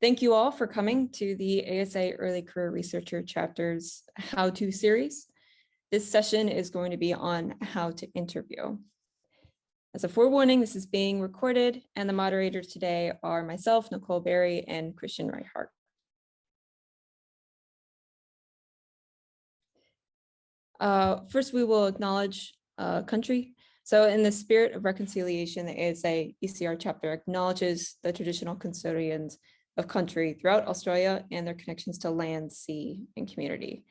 Thank you all for coming to the ASA Early Career Researcher Chapter's How-To series. This session is going to be on how to interview. As a forewarning, this is being recorded, and the moderators today are myself, Nicole Berry, and Christian Reichardt. First, we will acknowledge country. So in the spirit of reconciliation, the ASA ECR chapter acknowledges the traditional custodians of country throughout Australia and their connections to land, sea, and community.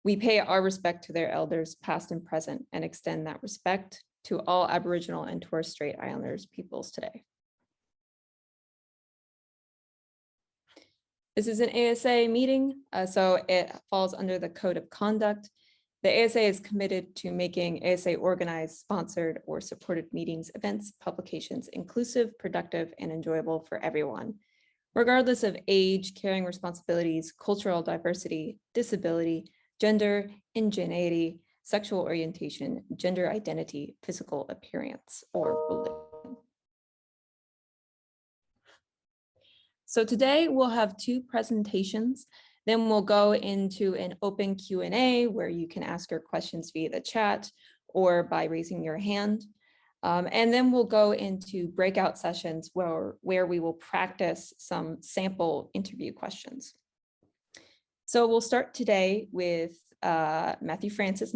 We pay our respect to their elders, past and present, and extend that respect to all Aboriginal and Torres Strait Islanders peoples today. This is an ASA meeting, so it falls under the Code of Conduct. The ASA is committed to making ASA organized, sponsored, or supported meetings, events, publications inclusive, productive, and enjoyable for everyone, regardless of age, caring responsibilities, cultural diversity, disability, gender, ingenuity, sexual orientation, gender identity, physical appearance, or religion. So today we'll have two presentations. Then we'll go into an open Q&A where you can ask your questions via the chat or by raising your hand. And then we'll go into breakout sessions where we will practice some sample interview questions. So we'll start today with Matt Francis.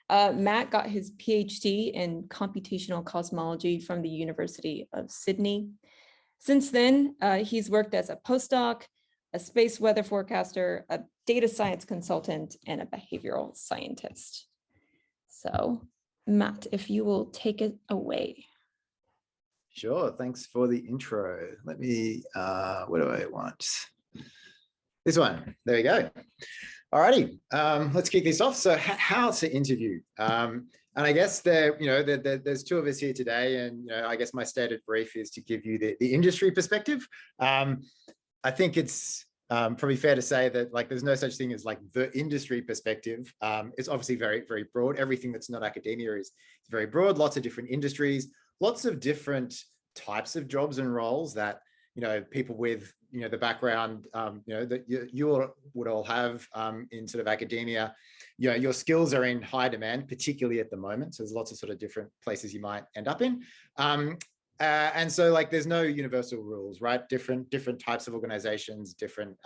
Matt got his PhD in computational cosmology from the University of Sydney. Since then, he's worked as a postdoc, a space weather forecaster, a data science consultant, and a behavioral scientist. So Matt, if you will take it away. Sure, thanks for the intro. Let me, what do I want? This one, there we go. Alrighty, let's kick this off. So how to interview? And I guess there's two of us here today, and I guess my stated brief is to give you the industry perspective. I think it's probably fair to say that there's no such thing as the industry perspective. It's obviously very, very broad. Everything that's not academia is very broad, lots of different industries, lots of different types of jobs and roles that, people with, the background, that you would all have in sort of academia. Your skills are in high demand, particularly at the moment. So there's lots of sort of different places you might end up in. And so there's no universal rules, right? Different types of organizations, different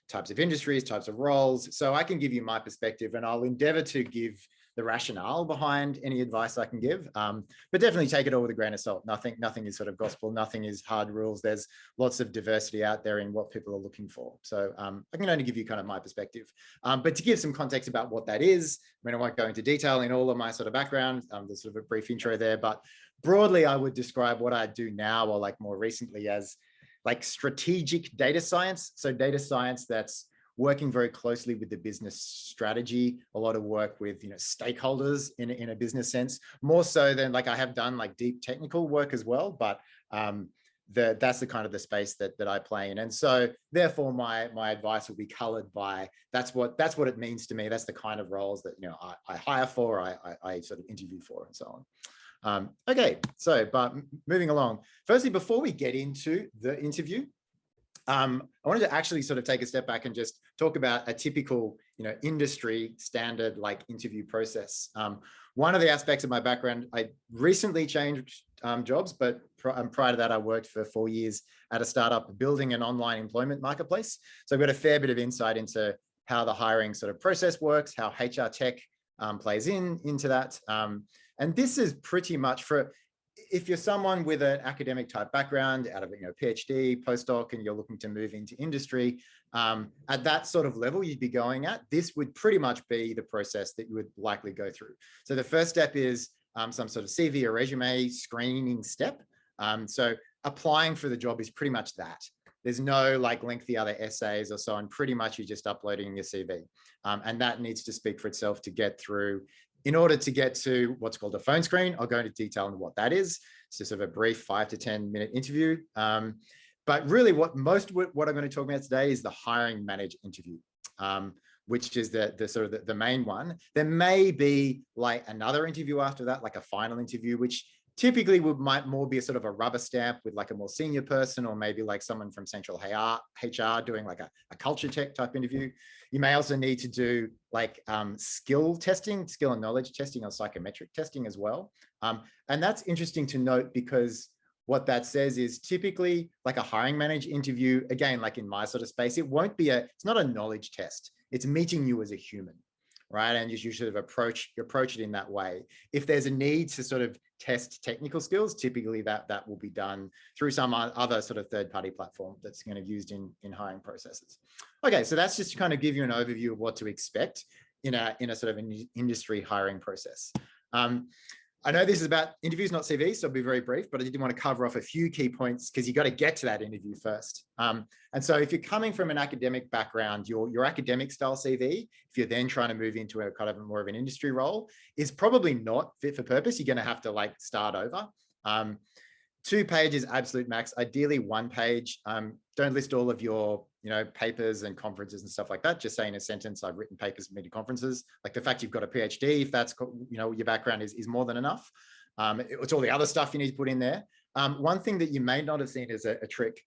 types of industries, types of roles. So I can give you my perspective, and I'll endeavor to give the rationale behind any advice I can give, but definitely take it all with a grain of salt. Nothing is sort of gospel, nothing is hard rules. There's lots of diversity out there in what people are looking for. So I can only give you kind of my perspective, but to give some context about what that is, I mean, I won't go into detail in all of my sort of background. There's sort of a brief intro there, but broadly, I would describe what I do now, or more recently, as strategic data science. So data science that's working very closely with the business strategy, a lot of work with stakeholders in a business sense, more so than I have done deep technical work as well, but that's the kind of the space that I play in. And so therefore my advice will be colored by that's what it means to me. That's the kind of roles that I hire for, I sort of interview for, and so on. Okay, so but moving along, firstly, before we get into the interview, I wanted to actually sort of take a step back and just talk about a typical, industry standard interview process. One of the aspects of my background, I recently changed jobs, but prior to that, I worked for 4 years at a startup building an online employment marketplace. So I've got a fair bit of insight into how the hiring sort of process works, how HR tech plays into that. And this is pretty much if you're someone with an academic type background out of PhD, postdoc, and you're looking to move into industry, at that sort of level you'd be going at, this would pretty much be the process that you would likely go through. So the first step is some sort of CV or resume screening step. So applying for the job is pretty much that. There's no lengthy other essays or so on. Pretty much you're just uploading your CV. And that needs to speak for itself to get through. In order to get to what's called a phone screen, I'll go into detail on what that is. It's just sort of a brief 5 to 10 minute interview. But really what I'm going to talk about today is the hiring manager interview, which is the sort of the main one. There may be another interview after that, a final interview, which typically might more be a sort of a rubber stamp with like a more senior person, or maybe like someone from central HR doing like a culture check type interview. You may also need to do like skill testing, skill and knowledge testing, or psychometric testing as well. And that's interesting to note, because what that says is typically like a hiring manager interview, again, like in my sort of space, it's not a knowledge test. It's meeting you as a human, right? And you sort of approach it in that way. If there's a need to sort of test technical skills, typically that will be done through some other sort of third-party platform that's kind of used in hiring processes. Okay, so that's just to kind of give you an overview of what to expect in a sort of an industry hiring process. I know this is about interviews, not CVs, so I'll be very brief, but I did want to cover off a few key points, because you got to get to that interview first. And so if you're coming from an academic background, your academic style CV, if you're then trying to move into a kind of more of an industry role, is probably not fit for purpose. You're going to have to like start over. 2 pages, absolute max, ideally 1 page. Don't list all of your, papers and conferences and stuff like that. Just say in a sentence, I've written papers, meeting conferences. Like the fact you've got a PhD, if that's, your background is more than enough. It's all the other stuff you need to put in there. One thing that you may not have seen is a trick.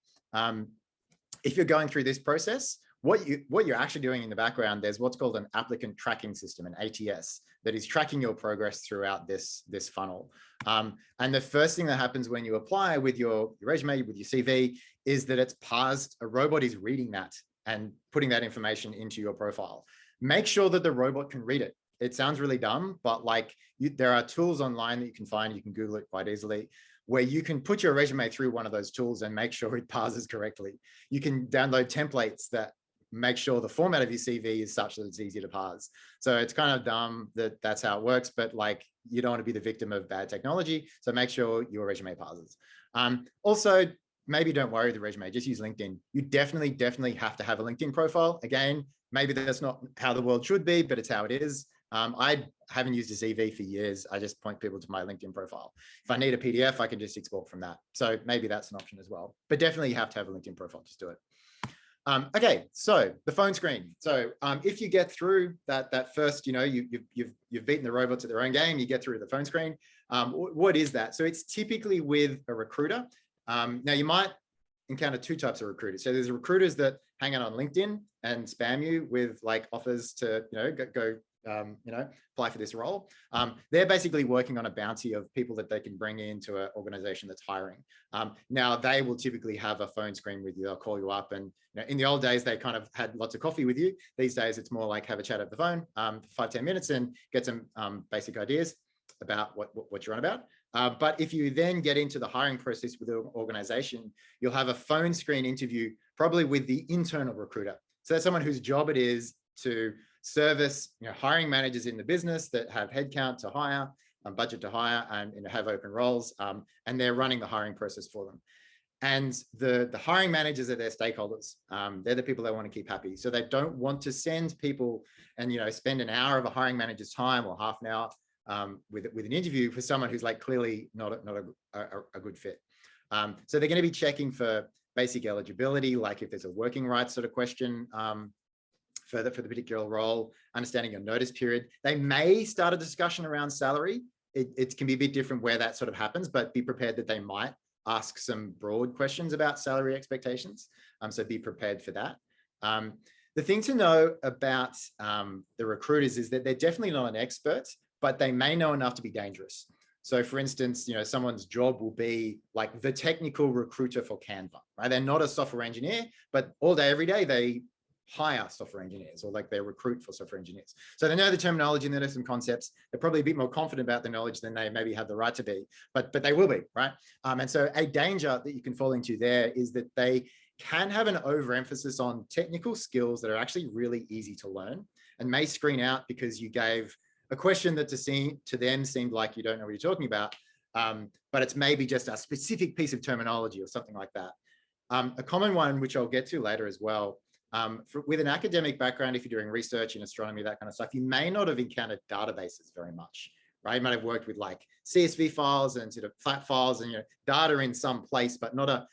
If you're going through this process, what you're actually doing in the background, there's what's called an applicant tracking system, an ATS, that is tracking your progress throughout this funnel. And the first thing that happens when you apply with your resume, with your CV, is that it's parsed. A robot is reading that and putting that information into your profile. Make sure that the robot can read it. It sounds really dumb, but like there are tools online that you can find. You can Google it quite easily, where you can put your resume through one of those tools and make sure it parses correctly. You can download templates that make sure the format of your CV is such that it's easy to parse. So it's kind of dumb that that's how it works, but like you don't want to be the victim of bad technology. So make sure your resume parses. Also, maybe don't worry with the resume, just use LinkedIn. You definitely have to have a LinkedIn profile. Again, maybe that's not how the world should be, but it's how it is. I haven't used a CV for years. I just point people to my LinkedIn profile. If I need a PDF, I can just export from that. So maybe that's an option as well, but definitely you have to have a LinkedIn profile. Just do it. Okay, so the phone screen. So if you get through that first, you've beaten the robots at their own game, you get through the phone screen. What is that? So it's typically with a recruiter. Now you might encounter 2 types of recruiters. So there's recruiters that hang out on LinkedIn and spam you with like offers to, go apply for this role. They're basically working on a bounty of people that they can bring into an organization that's hiring. Now they will typically have a phone screen with you. They'll call you up, and in the old days, they kind of had lots of coffee with you. These days, it's more like have a chat over the phone for 5-10 minutes and get some basic ideas about what you're on about. But if you then get into the hiring process with the organization, you'll have a phone screen interview, probably with the internal recruiter. So that's someone whose job it is to service hiring managers in the business that have headcount to hire, budget to hire, and have open roles, and they're running the hiring process for them. And the hiring managers are their stakeholders. They're the people they want to keep happy. So they don't want to send people and spend an hour of a hiring manager's time or half an hour with an interview for someone who's like clearly not a good fit. So they're going to be checking for basic eligibility, like if there's a working rights sort of question for the particular role, understanding your notice period. They may start a discussion around salary. It can be a bit different where that sort of happens, but be prepared that they might ask some broad questions about salary expectations. So be prepared for that. The thing to know about the recruiters is that they're definitely not an expert, but they may know enough to be dangerous. So for instance, someone's job will be like the technical recruiter for Canva, right? They're not a software engineer, but all day, every day, they hire software engineers, or like they recruit for software engineers. So they know the terminology and they know some concepts. They're probably a bit more confident about the knowledge than they maybe have the right to be, but they will be, right? And so a danger that you can fall into there is that they can have an overemphasis on technical skills that are actually really easy to learn, and may screen out because you gave a question that to them seemed like you don't know what you're talking about, but it's maybe just a specific piece of terminology or something like that. A common one, which I'll get to later as well, with an academic background, if you're doing research in astronomy, that kind of stuff, you may not have encountered databases very much, right? You might have worked with like CSV files and sort of flat files and data in some place, but not a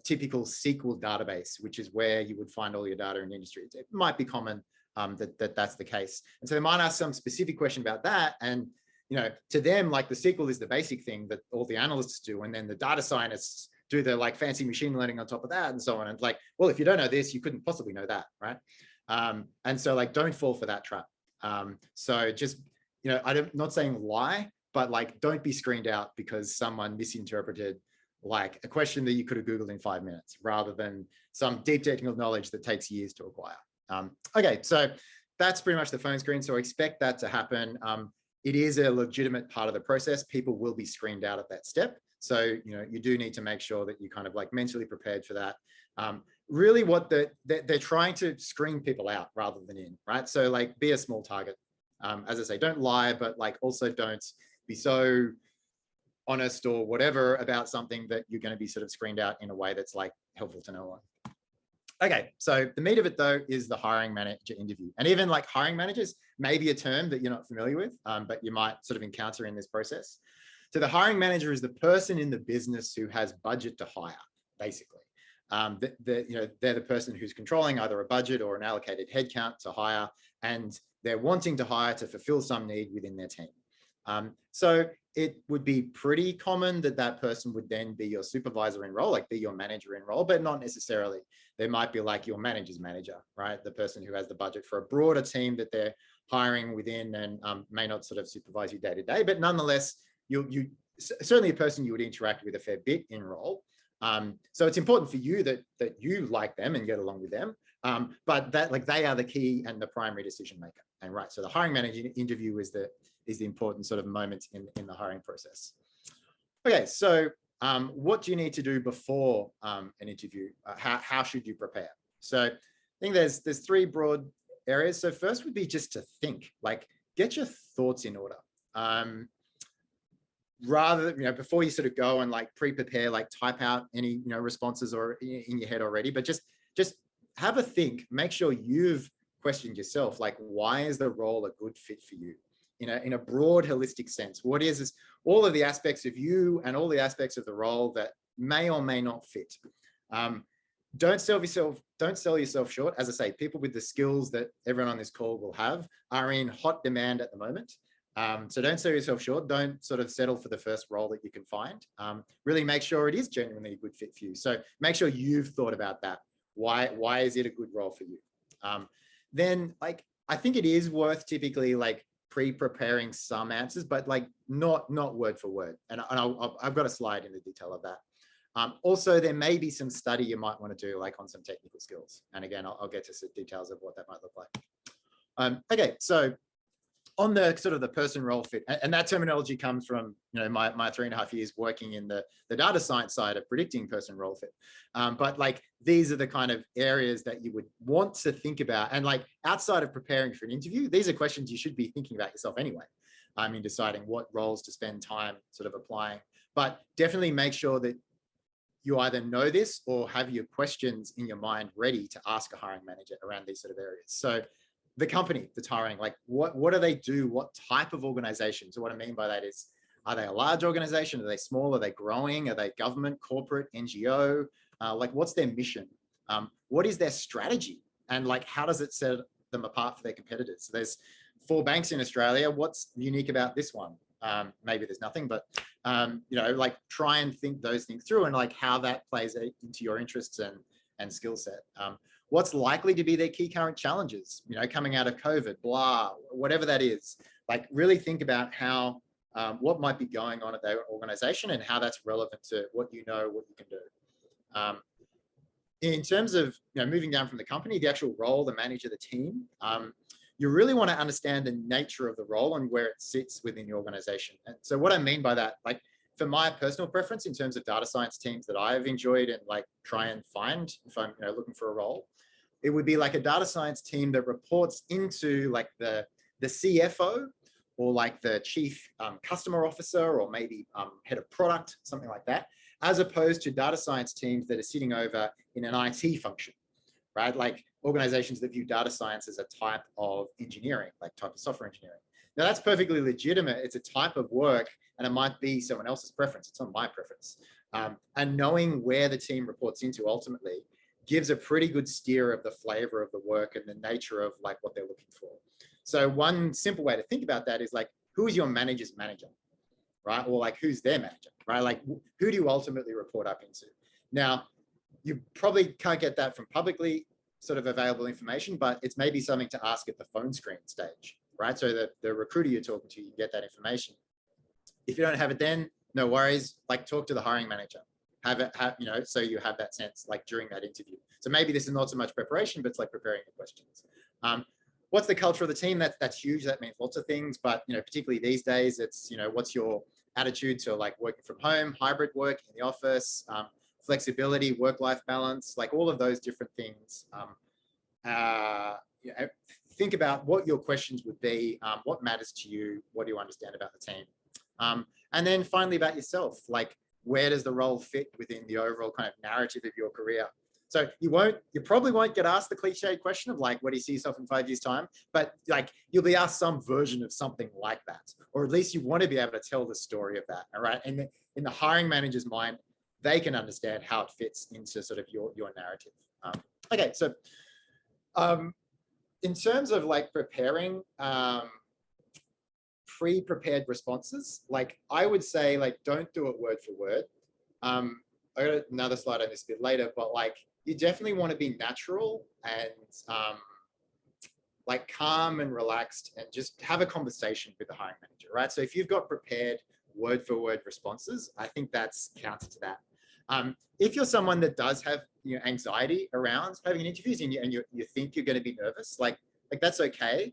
typical SQL database, which is where you would find all your data in the industry. It might be common that's the case. And so they might ask some specific question about that. And to them, like the SQL is the basic thing that all the analysts do. And then the data scientists do the like fancy machine learning on top of that and so on. And like, well, if you don't know this, you couldn't possibly know that, right? And so like, don't fall for that trap. So just, I'm not saying lie, but like, don't be screened out because someone misinterpreted like a question that you could have Googled in 5 minutes rather than some deep technical knowledge that takes years to acquire. Okay, so that's pretty much the phone screen. So expect that to happen. It is a legitimate part of the process. People will be screened out at that step. So, you do need to make sure that you kind of like mentally prepared for that. Really what they're trying to screen people out rather than in, right? So like be a small target. As I say, don't lie, but like also don't be so honest or whatever about something that you're going to be sort of screened out in a way that's like helpful to no one. Okay, so the meat of it though is the hiring manager interview. And even like hiring managers may be a term that you're not familiar with, but you might sort of encounter in this process. So the hiring manager is the person in the business who has budget to hire, basically. They're the person who's controlling either a budget or an allocated headcount to hire, and they're wanting to hire to fulfill some need within their team. So it would be pretty common that that person would then be your supervisor in role, like be your manager in role, but not necessarily. They might be like your manager's manager, right? The person who has the budget for a broader team that they're hiring within and may not sort of supervise you day to day, but nonetheless, you certainly a person you would interact with a fair bit in role. So it's important for you that you like them and get along with them, but that like they are the key and the primary decision maker. And right, so the hiring manager interview is the important sort of moment in the hiring process. Okay, so what do you need to do before an interview? How should you prepare? So I think there's 3 broad areas. So first would be just to think, like get your thoughts in order. Rather, before you sort of go and like pre-prepare, like type out any, responses or in your head already, but just have a think, make sure you've questioned yourself, like, why is the role a good fit for you? In a broad, holistic sense, what is this, all of the aspects of you and all the aspects of the role that may or may not fit. Don't sell yourself short. As I say, people with the skills that everyone on this call will have are in hot demand at the moment. So don't sell yourself short. Don't sort of settle for the first role that you can find. Really make sure it is genuinely a good fit for you. So make sure you've thought about that. Why is it a good role for you? Then like, I think it is worth typically like pre-preparing some answers, but like not word for word. And I've got a slide in the detail of that. Also, there may be some study you might want to do like on some technical skills. And again, I'll get to some details of what that might look like. Okay, so on the sort of the person role fit, and that terminology comes from my 3.5 years working in the data science side of predicting person role fit. But like these are the kind of areas that you would want to think about, and like outside of preparing for an interview, these are questions you should be thinking about yourself anyway. In deciding what roles to spend time sort of applying, but definitely make sure that you either know this or have your questions in your mind ready to ask a hiring manager around these sort of areas. So the company that's hiring, like what do they do? What type of organization? So what I mean by that is, are they a large organization? Are they small? Are they growing? Are they government, corporate, NGO? Like what's their mission? What is their strategy? And like, how does it set them apart for their competitors? So there's 4 banks in Australia. What's unique about this one? Maybe there's nothing, but like try and think those things through and like how that plays into your interests and skill set. What's likely to be their key current challenges, coming out of COVID, blah, whatever that is. Like really think about how, what might be going on at their organization and how that's relevant to what you can do. In terms of moving down from the company, the actual role, the manager, the team, you really want to understand the nature of the role and where it sits within the organization. And so what I mean by that, like for my personal preference in terms of data science teams that I've enjoyed and like try and find if I'm looking for a role, it would be like a data science team that reports into like the CFO or like the chief customer officer or maybe head of product, something like that, as opposed to data science teams that are sitting over in an IT function, right? Like organizations that view data science as a type of engineering, like type of software engineering. Now that's perfectly legitimate. It's a type of work and it might be someone else's preference. It's not my preference. And knowing where the team reports into ultimately gives a pretty good steer of the flavor of the work and the nature of like what they're looking for. So one simple way to think about that is like, who is your manager's manager, right? Or like, who's their manager, right? Like, who do you ultimately report up into? Now, you probably can't get that from publicly sort of available information, but it's maybe something to ask at the phone screen stage, right? So that the recruiter you're talking to, you can get that information. If you don't have it then, no worries, like talk to the hiring manager. Have it, so you have that sense like during that interview. So maybe this is not so much preparation, but it's like preparing the questions. What's the culture of the team? That's huge. That means lots of things, but particularly these days, it's what's your attitude to like working from home, hybrid work, in the office, flexibility, work-life balance, like all of those different things. Think about what your questions would be, what matters to you, what do you understand about the team, and then finally about yourself, like where does the role fit within the overall kind of narrative of your career? So you probably won't get asked the cliched question of like, what do you see yourself in 5 years' time? But like, you'll be asked some version of something like that, or at least you want to be able to tell the story of that. All right. And in the hiring manager's mind, they can understand how it fits into sort of your narrative. Okay. So in terms of like preparing pre-prepared responses, like I would say, like, don't do it word for word. I got another slide on this a bit later, but like, you definitely want to be natural and like calm and relaxed and just have a conversation with the hiring manager, right? So if you've got prepared word for word responses, I think that's counter to that. If you're someone that does have anxiety around having interviews and you think you're going to be nervous, like that's okay.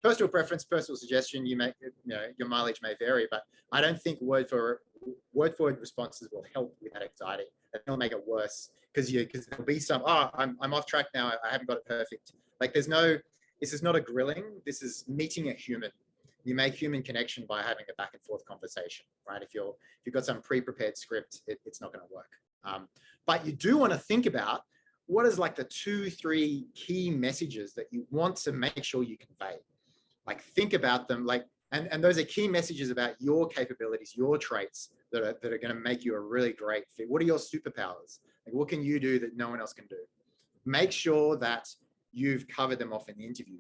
Personal preference, personal suggestion, your mileage may vary, but I don't think word for word responses will help with that anxiety. It'll make it worse because there'll be some, I'm off track now, I haven't got it perfect. Like this is not a grilling, this is meeting a human. You make human connection by having a back and forth conversation, right? If you've got some pre-prepared script, it's not going to work. But you do want to think about what is like the 2-3 key messages that you want to make sure you convey. Like think about them, like, and those are key messages about your capabilities, your traits that are going to make you a really great fit. What are your superpowers? Like what can you do that no one else can do? Make sure that you've covered them off in the interview.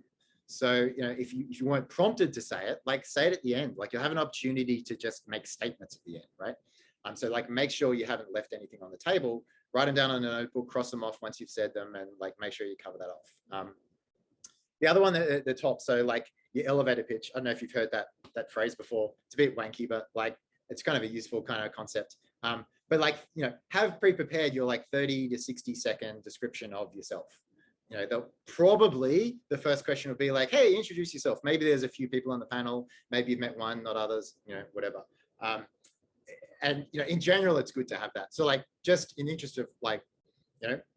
So, if you weren't prompted to say it, like say it at the end, like you'll have an opportunity to just make statements at the end, right? So like make sure you haven't left anything on the table, write them down on a notebook, cross them off once you've said them, and like make sure you cover that off. The other one at the top, so like your elevator pitch. I don't know if you've heard that phrase before. It's a bit wanky, but like it's kind of a useful kind of concept. But like, have pre-prepared your like 30 to 60 second description of yourself. They'll probably, the first question will be like, hey, introduce yourself. Maybe there's a few people on the panel. Maybe you've met one, not others, whatever. And, in general, it's good to have that. So like, just in the interest of like,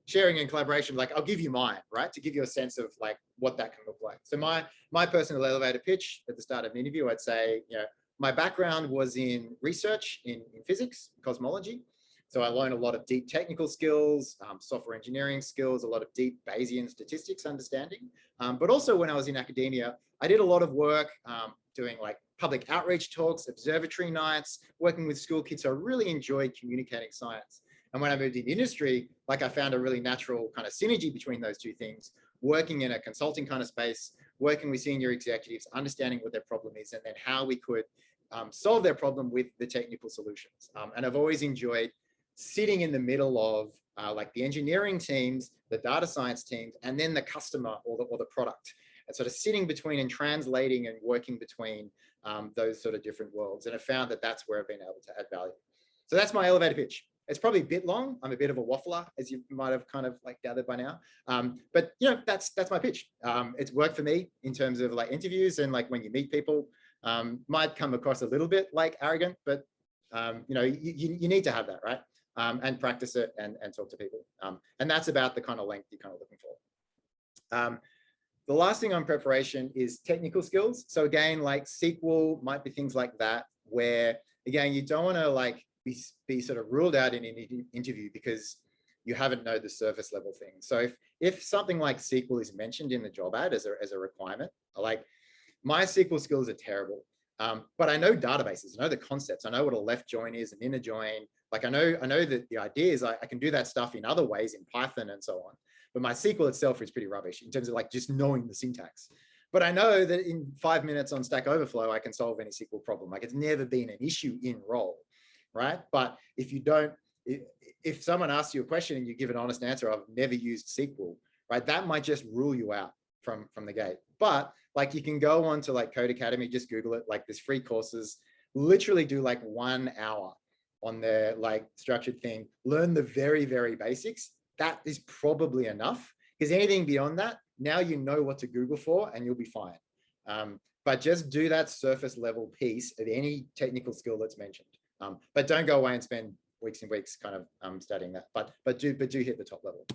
sharing and collaboration, like I'll give you mine, right? To give you a sense of like what that can look like. So my personal elevator pitch at the start of an interview, I'd say, my background was in research in physics, cosmology. So I learned a lot of deep technical skills, software engineering skills, a lot of deep Bayesian statistics understanding. But also when I was in academia, I did a lot of work doing like public outreach talks, observatory nights, working with school kids. So I really enjoyed communicating science. And when I moved into industry, like I found a really natural kind of synergy between those two things, working in a consulting kind of space, working with senior executives, understanding what their problem is, and then how we could solve their problem with the technical solutions. And I've always enjoyed sitting in the middle of like the engineering teams, the data science teams, and then the customer or the product, and sort of sitting between and translating and working between those sort of different worlds. And I found that that's where I've been able to add value. So that's my elevator pitch. It's probably a bit long. I'm a bit of a waffler, as you might have kind of like gathered by now. But that's my pitch. It's worked for me in terms of like interviews and like when you meet people, might come across a little bit like arrogant, but you need to have that, right? And practice it and talk to people. And that's about the kind of length you're kind of looking for. The last thing on preparation is technical skills. So again, like SQL might be things like that, where again, you don't want to like be sort of ruled out in an interview because you haven't know the surface level things. So if something like SQL is mentioned in the job ad as a requirement, like my SQL skills are terrible. But I know databases, I know the concepts, I know what a left join is, an inner join. Like I know that the idea is I can do that stuff in other ways in Python and so on. But my SQL itself is pretty rubbish in terms of like just knowing the syntax. But I know that in 5 minutes on Stack Overflow, I can solve any SQL problem. Like it's never been an issue in role, right? But if you don't, if someone asks you a question and you give an honest answer, I've never used SQL, right? That might just rule you out from the gate. But like you can go on to like Code Academy, just Google it, like there's free courses, literally do like 1 hour on their like structured thing, learn the very, very basics. That is probably enough, because anything beyond that, now you know what to Google for and you'll be fine. But just do that surface level piece of any technical skill that's mentioned. But don't go away and spend weeks and weeks kind of studying that, but do hit the top level.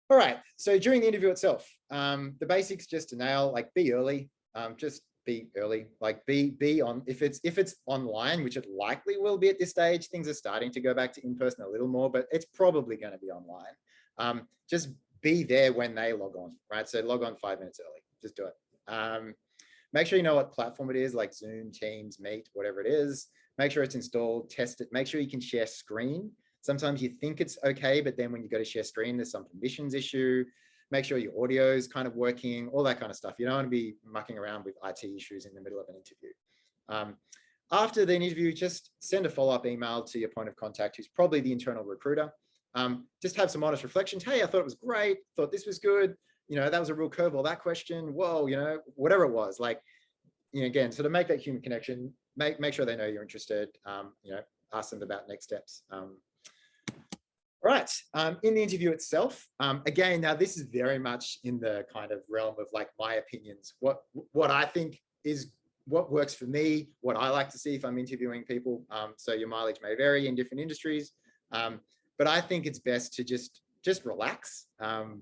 All right, so during the interview itself, the basics just to nail, like be early, just be early, like be on, if it's online, which it likely will be at this stage, things are starting to go back to in-person a little more, but it's probably going to be online. Just be there when they log on, right? So log on 5 minutes early, just do it. Make sure you know what platform it is, like Zoom, Teams, Meet, whatever it is. Make sure it's installed, test it, make sure you can share screen. Sometimes you think it's okay, but then when you go to share screen, there's some permissions issue. Make sure your audio is kind of working, all that kind of stuff. You don't want to be mucking around with IT issues in the middle of an interview. After the interview, just send a follow-up email to your point of contact, who's probably the internal recruiter. Just have some honest reflections. Hey, I thought it was great. Thought this was good. You know, that was a real curveball, that question. Whoa, you know, whatever it was. Like, you know, again, sort of make that human connection. Make sure they know you're interested. You know, ask them about next steps. Right, in the interview itself, again, now this is very much in the kind of realm of like my opinions, what I think is what works for me, what I like to see if I'm interviewing people. So your mileage may vary in different industries, but I think it's best to just relax. And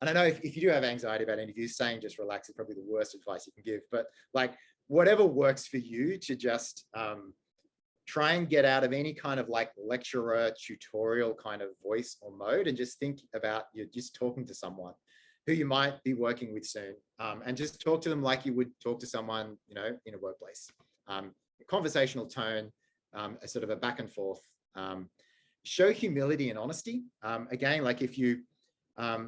I know if you do have anxiety about interviews, saying just relax is probably the worst advice you can give, but like whatever works for you to just try and get out of any kind of like lecturer tutorial kind of voice or mode, and just think about you're just talking to someone who you might be working with soon, and just talk to them like you would talk to someone, you know, in a workplace. Conversational tone, a sort of a back and forth. Show humility and honesty. Again, like if you,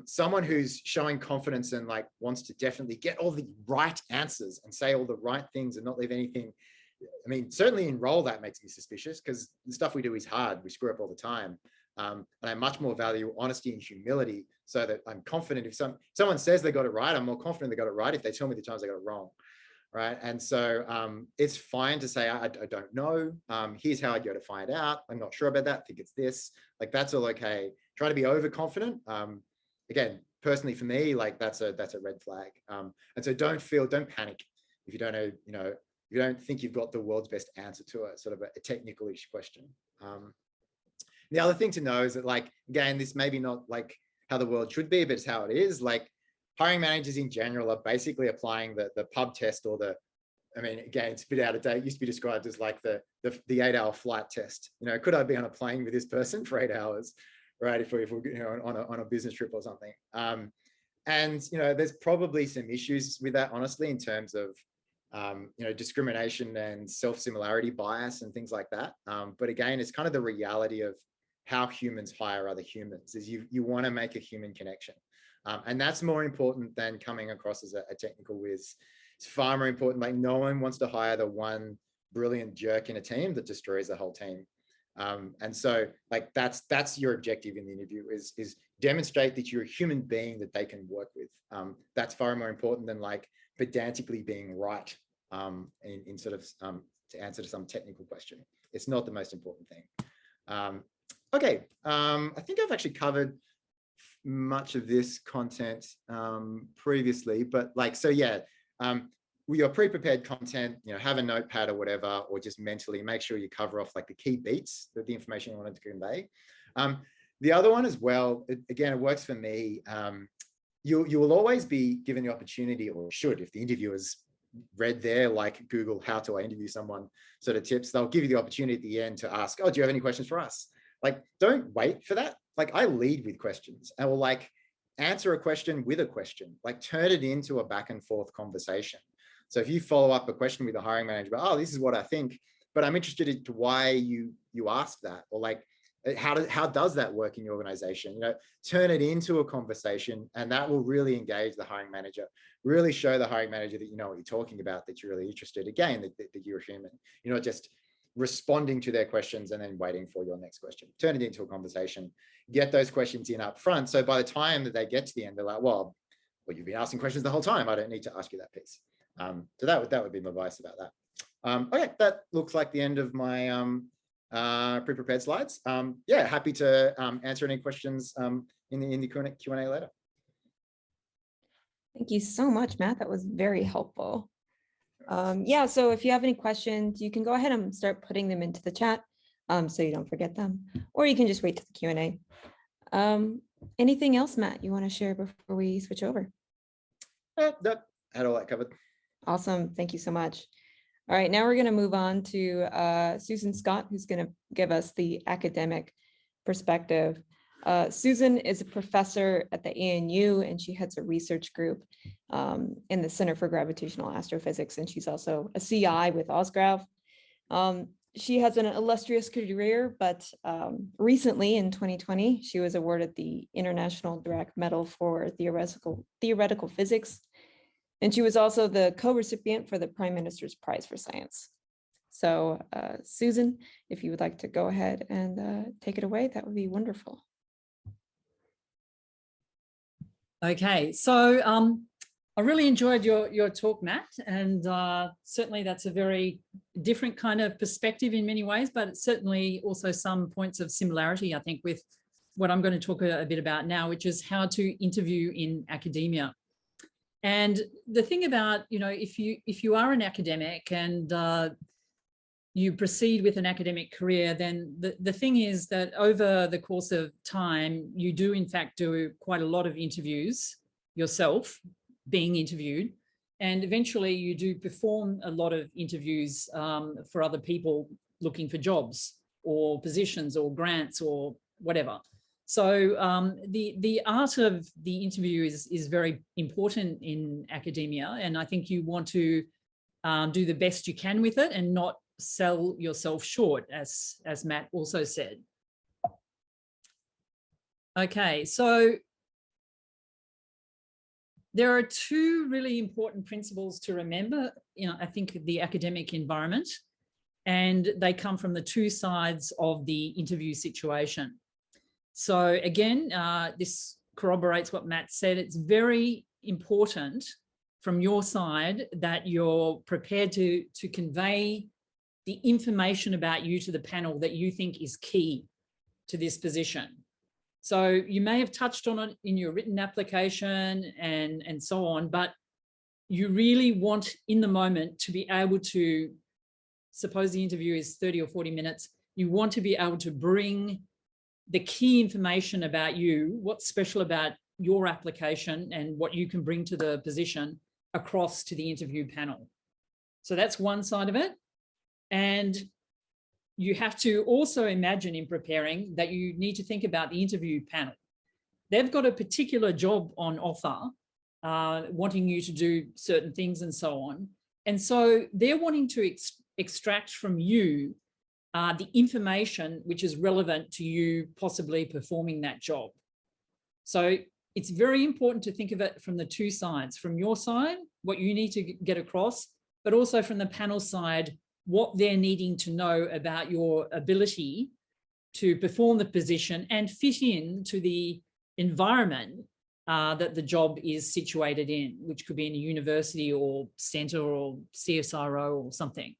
someone who's showing confidence and like wants to definitely get all the right answers and say all the right things and not leave anything. I mean, certainly in role, that makes me suspicious because the stuff we do is hard. We screw up all the time. And I much more value honesty and humility, so that I'm confident if someone says they got it right, I'm more confident they got it right if they tell me the times they got it wrong. Right. And so it's fine to say, I don't know. Here's how I go to find out. I'm not sure about that. I think it's this. Like, that's all okay. Trying to be overconfident. Again, personally for me, like that's a red flag. And so don't panic if you don't know, you know, you don't think you've got the world's best answer to a sort of a technical-ish question. The other thing to know is that, like, again, this may be not like how the world should be, but it's how it is. Like, hiring managers in general are basically applying the pub test, or I mean, again, it's a bit out of date. It used to be described as like the 8-hour flight test. You know, could I be on a plane with this person for 8 hours, right? If we're you know, on a business trip or something. And, you know, there's probably some issues with that, honestly, in terms of, you know, discrimination and self-similarity bias and things like that. But again, it's kind of the reality of how humans hire other humans, is you want to make a human connection. And that's more important than coming across as a technical whiz. It's far more important. Like, no one wants to hire the one brilliant jerk in a team that destroys the whole team. And so, like, that's your objective in the interview, is demonstrate that you're a human being that they can work with. That's far more important than like pedantically being right in sort of to answer to some technical question. It's not the most important thing. Okay, I think I've actually covered much of this content previously, but like, so yeah, with your pre-prepared content, you know, have a notepad or whatever, or just mentally make sure you cover off like the key beats that the information you wanted to convey. The other one as well, again, it works for me. You will always be given the opportunity, or should, if the interviewer's read there, like Google, how do I interview someone sort of tips, they'll give you the opportunity at the end to ask, oh, do you have any questions for us? Like, don't wait for that. Like, I lead with questions. I will like answer a question with a question, like turn it into a back and forth conversation. So if you follow up a question with a hiring manager, oh, this is what I think, but I'm interested in why you asked that, or like, How does that work in your organization? Turn it into a conversation, and that will really engage the hiring manager, really show the hiring manager that you know what you're talking about, that you're really interested. Again, that you're human. You're not just responding to their questions and then waiting for your next question. Turn it into a conversation, get those questions in up front. So by the time that they get to the end, they're like, well, you've been asking questions the whole time. I don't need to ask you that piece. So that would be my advice about that. Okay, that looks like the end of my pre-prepared slides. Yeah, happy to answer any questions in the Q&A later. Thank you so much, Matt. That was very helpful. Yeah, so if you have any questions, you can go ahead and start putting them into the chat so you don't forget them, or you can just wait to the Q&A. Anything else, Matt, you want to share before we switch over? That had all that covered. Awesome. Thank you so much. All right, now we're going to move on to Susan Scott, who's going to give us the academic perspective. Susan is a professor at the ANU, and she heads a research group in the Center for Gravitational Astrophysics, and she's also a CI with Osgrav. She has an illustrious career, but recently in 2020, she was awarded the International Dirac Medal for Theoretical Physics, and she was also the co-recipient for the Prime Minister's Prize for Science. So Susan, if you would like to go ahead and take it away, that would be wonderful. Okay, so I really enjoyed your talk, Matt, and certainly that's a very different kind of perspective in many ways, but it's certainly also some points of similarity, I think, with what I'm going to talk a bit about now, which is how to interview in academia. And the thing about, if you are an academic and you proceed with an academic career, then the thing is that over the course of time, you do in fact do quite a lot of interviews yourself, being interviewed, and eventually you do perform a lot of interviews for other people looking for jobs or positions or grants or whatever. So the art of the interview is very important in academia, and I think you want to do the best you can with it and not sell yourself short, as Matt also said. Okay, so there are two really important principles to remember, I think, the academic environment, and they come from the two sides of the interview situation. So again, this corroborates what Matt said. It's very important from your side that you're prepared to convey the information about you to the panel that you think is key to this position. So you may have touched on it in your written application and so on, but you really want in the moment to be able to, suppose the interview is 30 or 40 minutes, you want to be able to bring the key information about you, what's special about your application and what you can bring to the position across to the interview panel. So that's one side of it. And you have to also imagine in preparing that you need to think about the interview panel. They've got a particular job on offer, wanting you to do certain things and so on. And so they're wanting to extract from you the information which is relevant to you possibly performing that job. So it's very important to think of it from the two sides, from your side, what you need to get across, but also from the panel side, what they're needing to know about your ability to perform the position and fit in to the environment that the job is situated in, which could be in a university or centre or CSIRO or something.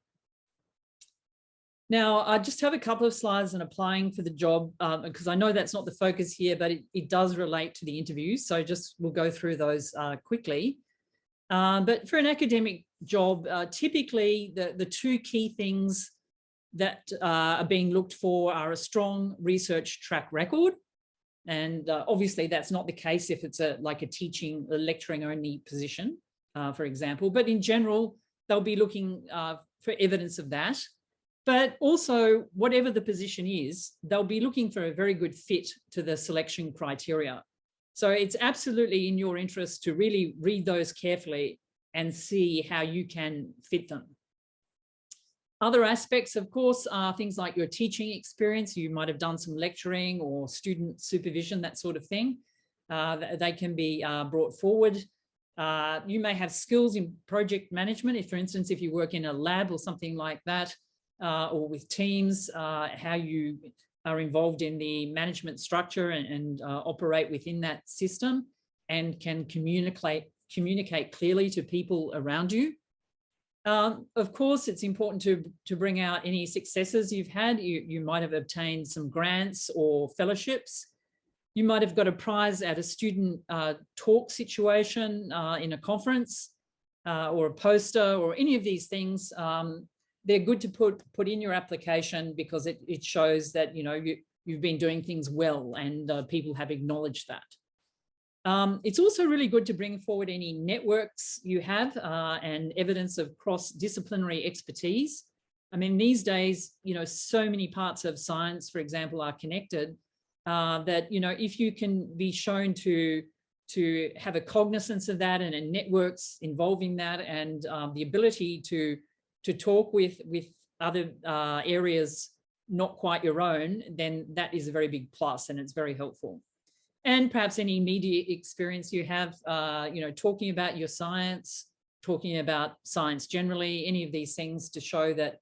Now, I just have a couple of slides on applying for the job, because I know that's not the focus here, but it does relate to the interview. So we'll go through those quickly. But for an academic job, typically the two key things that are being looked for are a strong research track record. And obviously that's not the case if it's like a lecturing only position, for example. But in general, they'll be looking for evidence of that. But also, whatever the position is, they'll be looking for a very good fit to the selection criteria. So it's absolutely in your interest to really read those carefully and see how you can fit them. Other aspects, of course, are things like your teaching experience. You might have done some lecturing or student supervision, that sort of thing. They can be brought forward. You may have skills in project management. If, for instance, if you work in a lab or something like that, or with teams, how you are involved in the management structure and operate within that system and can communicate clearly to people around you. Of course, it's important to bring out any successes you've had. You might have obtained some grants or fellowships. You might have got a prize at a student talk situation in a conference or a poster or any of these things. They're good to put in your application because it shows that you've been doing things well and people have acknowledged that. It's also really good to bring forward any networks you have and evidence of cross-disciplinary expertise. I mean, these days, so many parts of science, for example, are connected that, if you can be shown to have a cognizance of that and networks involving that and the ability to talk with other areas not quite your own, then that is a very big plus and it's very helpful. And perhaps any media experience you have, talking about your science, talking about science generally, any of these things to show that,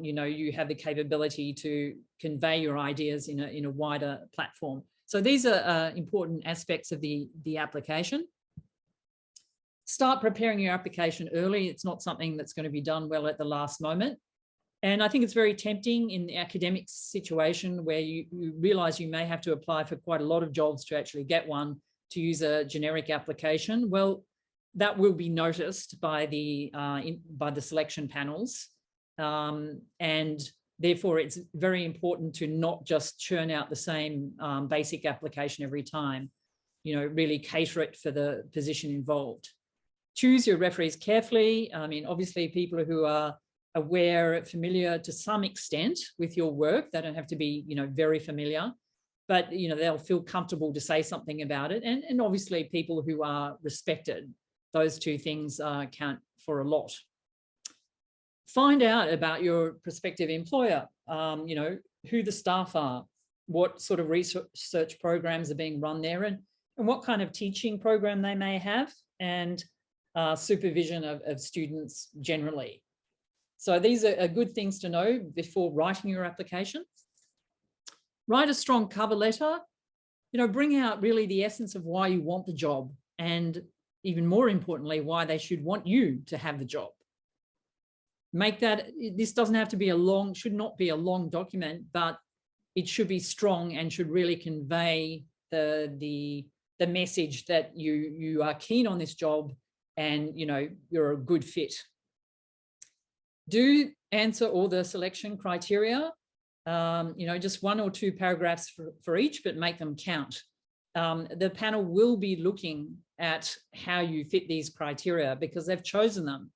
you have the capability to convey your ideas in a wider platform. So these are important aspects of the application. Start preparing your application early. It's not something that's going to be done well at the last moment. And I think it's very tempting in the academic situation where you realize you may have to apply for quite a lot of jobs to actually get one, to use a generic application. Well, that will be noticed by the selection panels. And therefore, it's very important to not just churn out the same basic application every time, really cater it for the position involved. Choose your referees carefully. I mean, obviously, people who are aware, familiar to some extent with your work. They don't have to be, very familiar, but, they'll feel comfortable to say something about it. And obviously people who are respected. Those two things count for a lot. Find out about your prospective employer, who the staff are, what sort of research programs are being run there and what kind of teaching program they may have and supervision of students generally. So these are good things to know before writing your application. Write a strong cover letter, bring out really the essence of why you want the job and even more importantly, why they should want you to have the job. Make that, this doesn't have to be should not be a long document, but it should be strong and should really convey the message that you are keen on this job and, you're a good fit. Do answer all the selection criteria, just 1 or 2 paragraphs for each, but make them count. The panel will be looking at how you fit these criteria because they've chosen them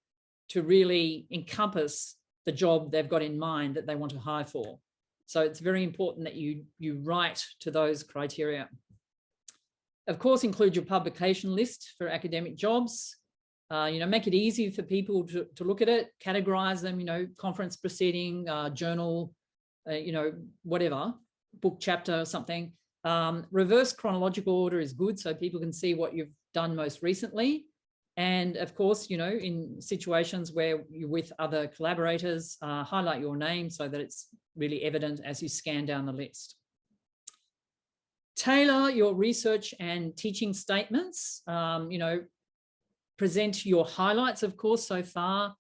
to really encompass the job they've got in mind that they want to hire for. So it's very important that you write to those criteria. Of course, include your publication list for academic jobs. Make it easy for people to look at it, categorize them, conference proceeding, journal, whatever, book chapter or something. Reverse chronological order is good so people can see what you've done most recently. And of course, in situations where you're with other collaborators, highlight your name so that it's really evident as you scan down the list. Tailor your research and teaching statements, present your highlights, of course, so far,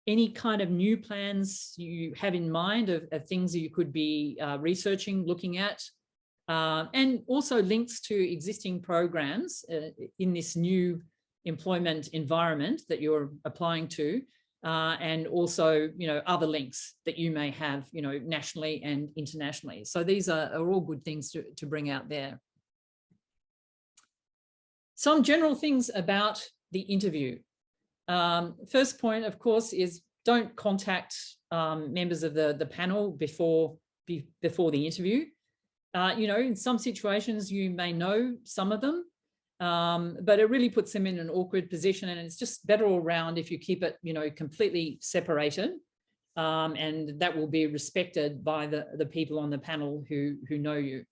any kind of new plans you have in mind of things that you could be researching, looking at, and also links to existing programs in this new employment environment that you're applying to, and also, other links that you may have, nationally and internationally. So these are all good things to bring out there. Some general things about the interview. First point, of course, is don't contact members of the panel before the interview. In some situations you may know some of them, but it really puts them in an awkward position, and it's just better all round if you keep it, completely separated. and that will be respected by the people on the panel who know you.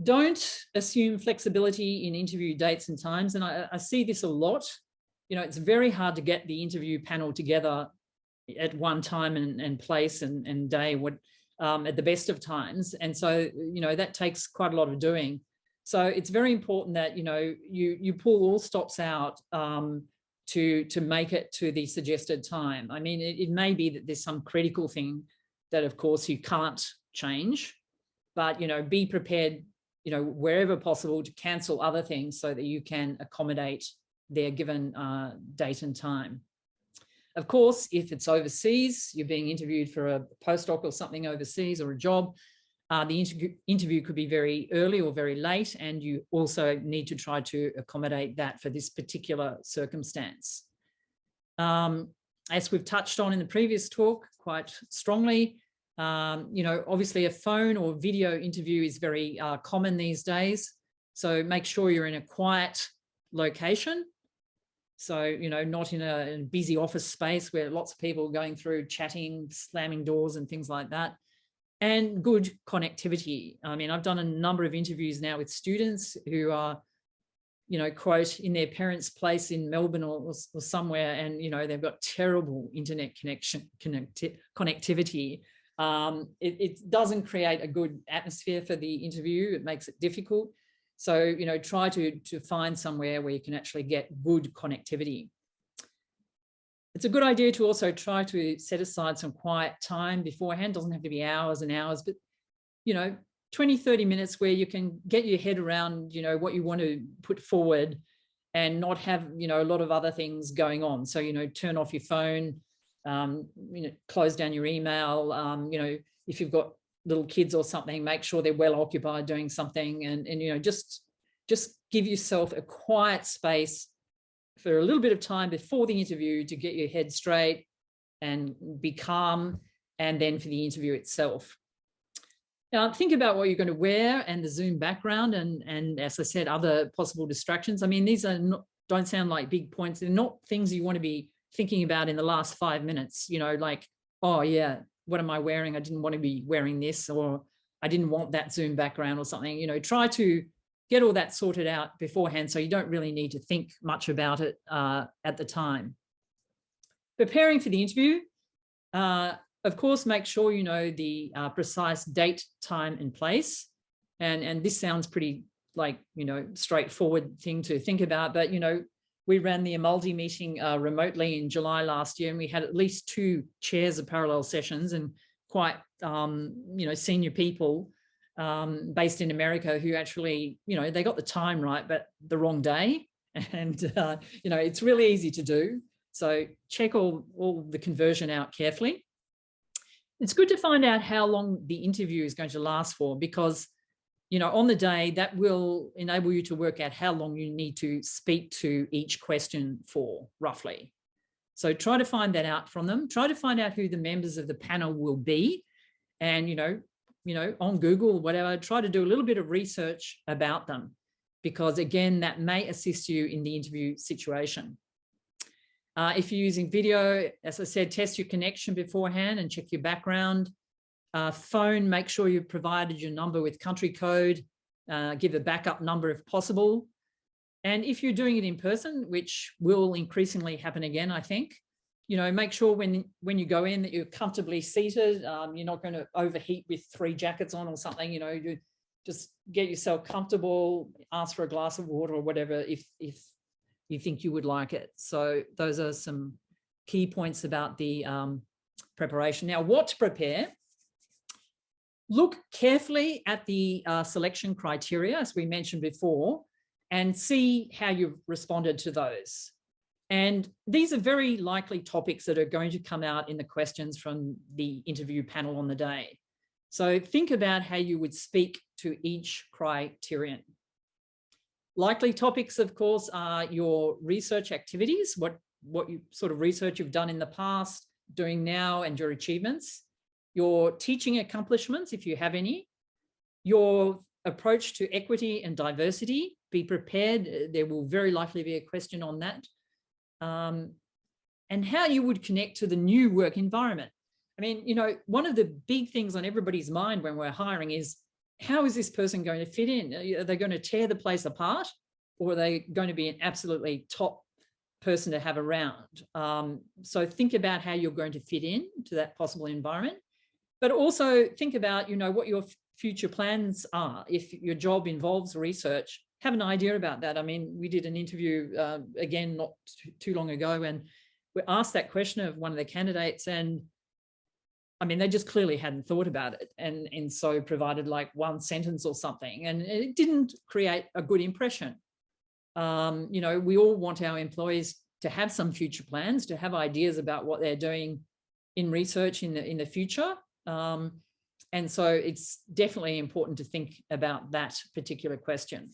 Don't assume flexibility in interview dates and times. And I see this a lot. You know, it's very hard to get the interview panel together at one time and place and day at the best of times. And so, you know, that takes quite a lot of doing. So it's very important that, you know, you pull all stops out to make it to the suggested time. I mean, it may be that there's some critical thing that, of course, you can't change, but, you know, be prepared, you know, wherever possible to cancel other things so that you can accommodate their given date and time. Of course, if it's overseas, you're being interviewed for a postdoc or something overseas or a job, the interview could be very early or very late, and you also need to try to accommodate that for this particular circumstance. As we've touched on in the previous talk quite strongly, you know, obviously a phone or video interview is very common these days. So make sure you're in a quiet location. So, you know, not in a busy office space where lots of people are going through chatting, slamming doors and things like that. And good connectivity. I mean, I've done a number of interviews now with students who are, you know, quote, in their parents' place in Melbourne or somewhere, and, you know, they've got terrible internet connectivity. It doesn't create a good atmosphere for the interview. It makes it difficult. So, you know, try to find somewhere where you can actually get good connectivity. It's a good idea to also try to set aside some quiet time beforehand. Doesn't have to be hours and hours, but, you know, 20, 30 minutes where you can get your head around, you know, what you want to put forward and not have, you know, a lot of other things going on. So, you know, turn off your phone, you know, close down your email. You know, if you've got little kids or something, make sure they're well occupied doing something, and you know, just give yourself a quiet space for a little bit of time before the interview to get your head straight and be calm, and then for the interview itself. Now, think about what you're going to wear and the Zoom background, and as I said, other possible distractions. I mean, these are don't sound like big points. They're not things you want to be thinking about in the last 5 minutes, you know, like, oh yeah, what am I wearing? I didn't want to be wearing this, or I didn't want that Zoom background or something. You know, try to get all that sorted out beforehand so you don't really need to think much about it at the time. Preparing for the interview, of course, make sure you know the precise date, time, and place. And this sounds pretty like, you know, straightforward thing to think about, but, you know, we ran the Amuldi meeting remotely in July last year, and we had at least 2 chairs of parallel sessions and quite, you know, senior people based in America who actually, you know, they got the time right, but the wrong day. And, you know, it's really easy to do. So check all the conversion out carefully. It's good to find out how long the interview is going to last for, because, you know, on the day that will enable you to work out how long you need to speak to each question for, roughly. So try to find that out from them. Try to find out who the members of the panel will be, and, you know, on Google, whatever, try to do a little bit of research about them, because again, that may assist you in the interview situation. If you're using video, as I said, test your connection beforehand and check your background. Phone, make sure you've provided your number with country code, give a backup number if possible. And if you're doing it in person, which will increasingly happen again, I think, you know, make sure when you go in that you're comfortably seated. You're not going to overheat with 3 jackets on or something. You know, you just get yourself comfortable, ask for a glass of water or whatever if you think you would like it. So those are some key points about the preparation. Now, what to prepare? Look carefully at the selection criteria, as we mentioned before, and see how you've responded to those. And these are very likely topics that are going to come out in the questions from the interview panel on the day. So think about how you would speak to each criterion. Likely topics, of course, are your research activities, what sort of research you've done in the past, doing now, and your achievements. Your teaching accomplishments, if you have any. Your approach to equity and diversity. Be prepared. There will very likely be a question on that. and how you would connect to the new work environment. I mean, you know, one of the big things on everybody's mind when we're hiring is, how is this person going to fit in? Are they going to tear the place apart, or are they going to be an absolutely top person to have around? So think about how you're going to fit in to that possible environment, but also think about, you know, what your future plans are. If your job involves research, have an idea about that. I mean, we did an interview again not too long ago, and we asked that question of one of the candidates, and I mean, they just clearly hadn't thought about it, and so provided like one sentence or something, and it didn't create a good impression. You know, we all want our employees to have some future plans, to have ideas about what they're doing in research in the future. And so it's definitely important to think about that particular question.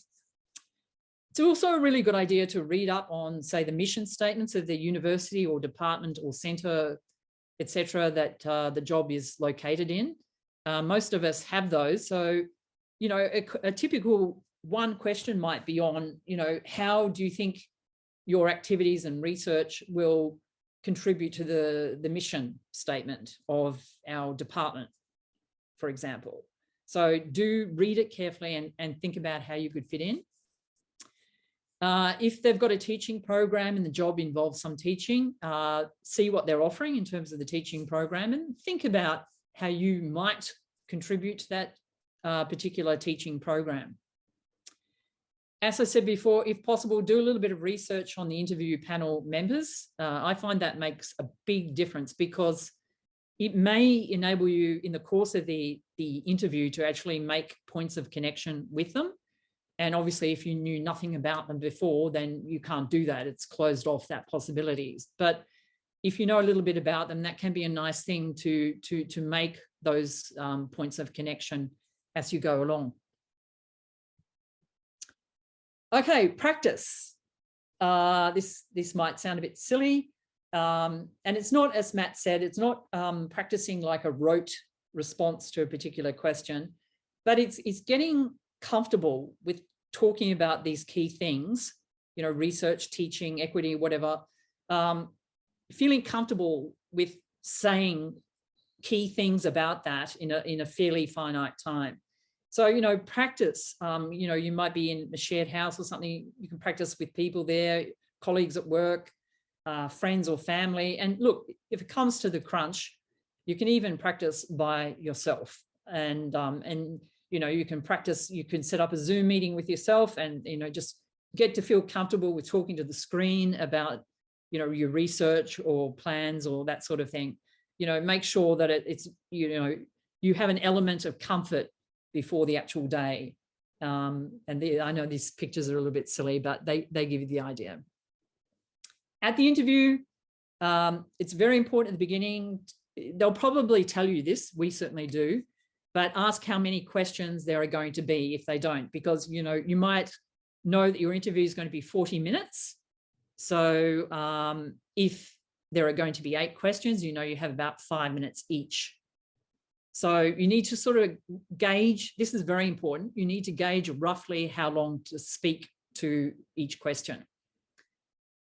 It's also a really good idea to read up on, say, the mission statements of the university or department or centre, etc., that the job is located in. Most of us have those. So, you know, a typical one question might be on, you know, how do you think your activities and research will contribute to the mission statement of our department, for example. So do read it carefully and think about how you could fit in. If they've got a teaching program and the job involves some teaching, see what they're offering in terms of the teaching program and think about how you might contribute to that particular teaching program. As I said before, if possible, do a little bit of research on the interview panel members. I find that makes a big difference because it may enable you in the course of the interview to actually make points of connection with them. And obviously, if you knew nothing about them before, then you can't do that. It's closed off that possibilities. But if you know a little bit about them, that can be a nice thing to make those points of connection as you go along. Okay, practice. This might sound a bit silly. And it's not, as Matt said, it's not practicing like a rote response to a particular question, but it's getting comfortable with talking about these key things, you know, research, teaching, equity, whatever, feeling comfortable with saying key things about that in a fairly finite time. So, you know, practice, you know, you might be in a shared house or something, you can practice with people there, colleagues at work, friends or family. And look, if it comes to the crunch, you can even practice by yourself. And you know, you can practice, you can set up a Zoom meeting with yourself and, you know, just get to feel comfortable with talking to the screen about, you know, your research or plans or that sort of thing. You know, make sure that it's, you know, you have an element of comfort before the actual day. I know these pictures are a little bit silly, but they give you the idea. At the interview, it's very important at the beginning. They'll probably tell you this, we certainly do, but ask how many questions there are going to be if they don't, because, you know, you might know that your interview is going to be 40 minutes. So if there are going to be 8 questions, you know, you have about 5 minutes each. So you need to sort of gauge, this is very important, you need to gauge roughly how long to speak to each question.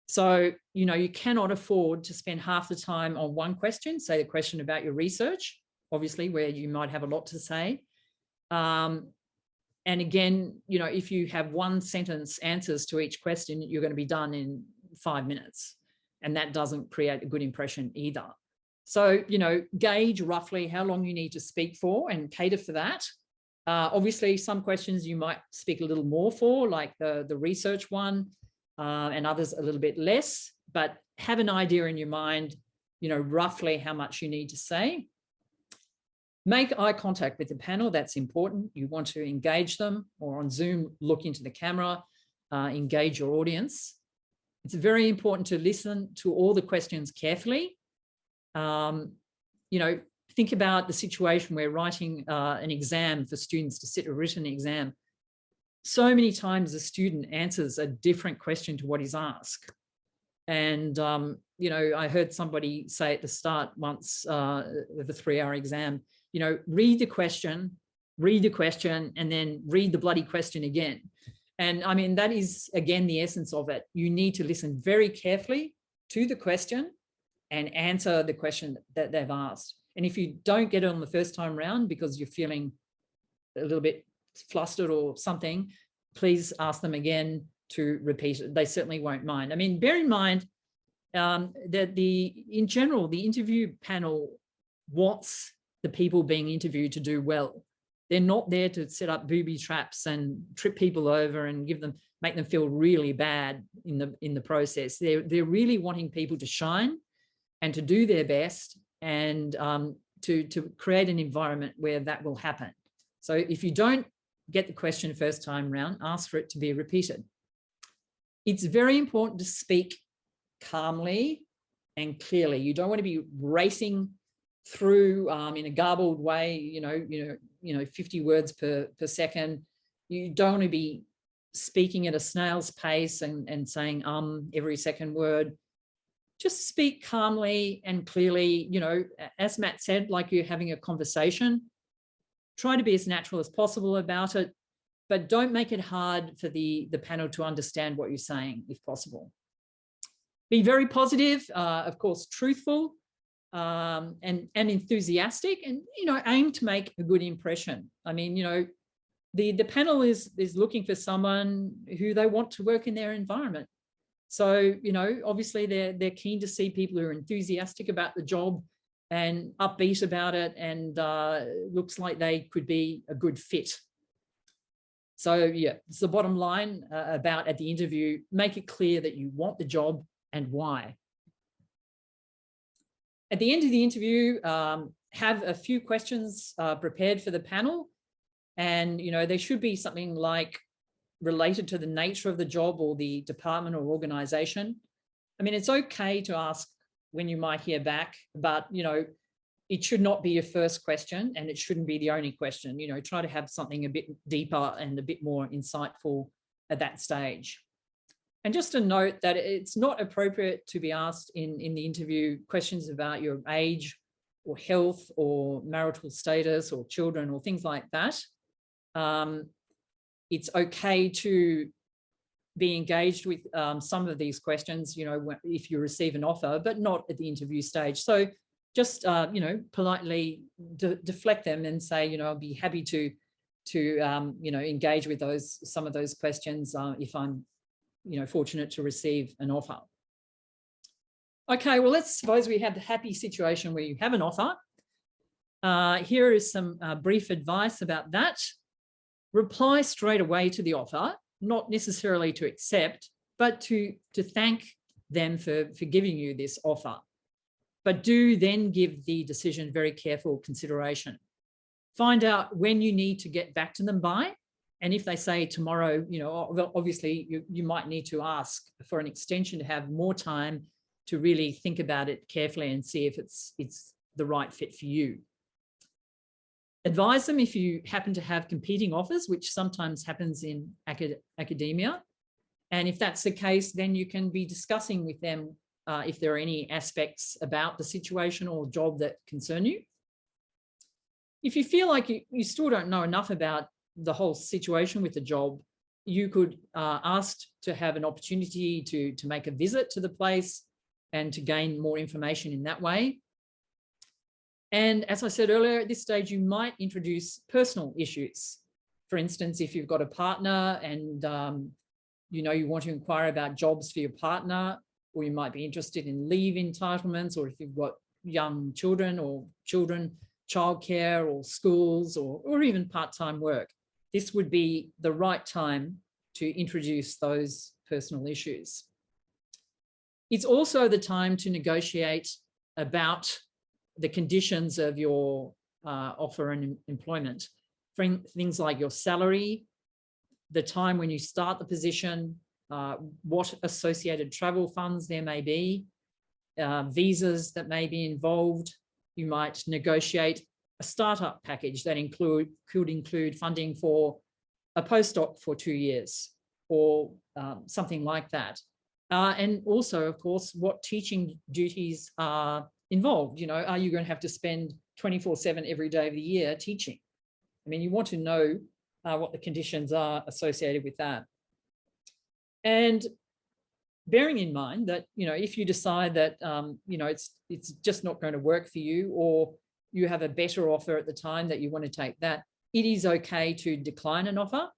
So, you know, you cannot afford to spend half the time on one question, say the question about your research, obviously, where you might have a lot to say. And again, you know, if you have one sentence answers to each question, you're going to be done in 5 minutes. And that doesn't create a good impression either. So, you know, gauge roughly how long you need to speak for and cater for that. Obviously, some questions you might speak a little more for, like the research one, and others a little bit less, but have an idea in your mind, you know, roughly how much you need to say. Make eye contact with the panel, that's important. You want to engage them, or on Zoom, look into the camera, engage your audience. It's very important to listen to all the questions carefully. You know, think about the situation where writing an exam for students to sit a written exam. So many times a student answers a different question to what is asked. And, you know, I heard somebody say at the start once of the 3-hour exam, you know, read the question, and then read the bloody question again. And I mean, that is, again, the essence of it. You need to listen very carefully to the question and answer the question that they've asked. And if you don't get it on the first time round because you're feeling a little bit flustered or something, please ask them again to repeat it. They certainly won't mind. I mean, bear in mind that in general, the interview panel wants the people being interviewed to do well. They're not there to set up booby traps and trip people over and make them feel really bad in the process. They're really wanting people to shine and to do their best, and to create an environment where that will happen. So if you don't get the question first time round, ask for it to be repeated. It's very important to speak calmly and clearly. You don't want to be racing through in a garbled way, 50 words per second. You don't want to be speaking at a snail's pace and saying every second word. Just speak calmly and clearly, as Matt said, like you're having a conversation. Try to be as natural as possible about it, but don't make it hard for the panel to understand what you're saying, if possible. Be very positive, of course, truthful, and enthusiastic, and aim to make a good impression. I mean, the panel is looking for someone who they want to work in their environment. So, obviously they're keen to see people who are enthusiastic about the job and upbeat about it, and looks like they could be a good fit. So yeah, it's the bottom line about at the interview. Make it clear that you want the job and why. At the end of the interview, have a few questions prepared for the panel, and they should be something like related to the nature of the job or the department or organization. I mean, it's okay to ask when you might hear back, but it should not be your first question, and it shouldn't be the only question. Try to have something a bit deeper and a bit more insightful at that stage. And just a note that it's not appropriate to be asked in the interview questions about your age or health or marital status or children or things like that. It's okay to be engaged with some of these questions, if you receive an offer, but not at the interview stage. So just, politely deflect them and say, I'll be happy to engage with some of those questions if I'm, fortunate to receive an offer. Okay, well, let's suppose we have the happy situation where you have an offer. Here is some brief advice about that. Reply straight away to the offer, not necessarily to accept, but to thank them for giving you this offer. But do then give the decision very careful consideration. Find out when you need to get back to them by. And if they say tomorrow, obviously you might need to ask for an extension to have more time to really think about it carefully and see if it's the right fit for you. Advise them if you happen to have competing offers, which sometimes happens in academia. And if that's the case, then you can be discussing with them if there are any aspects about the situation or job that concern you. If you feel like you still don't know enough about the whole situation with the job, you could ask to have an opportunity to make a visit to the place and to gain more information in that way. And as I said earlier, at this stage, you might introduce personal issues. For instance, if you've got a partner and you want to inquire about jobs for your partner, or you might be interested in leave entitlements, or if you've got young children or childcare or schools or even part-time work. This would be the right time to introduce those personal issues. It's also the time to negotiate about the conditions of your offer and employment. Things like your salary, the time when you start the position, what associated travel funds there may be, visas that may be involved. You might negotiate a startup package that could include funding for a postdoc for 2 years or something like that. And also, of course, what teaching duties are involved. Are you going to have to spend 24/7 every day of the year teaching? I mean, you want to know what the conditions are associated with that. And bearing in mind that, if you decide that, it's just not going to work for you, or you have a better offer at the time that you want to take that, it is okay to decline an offer.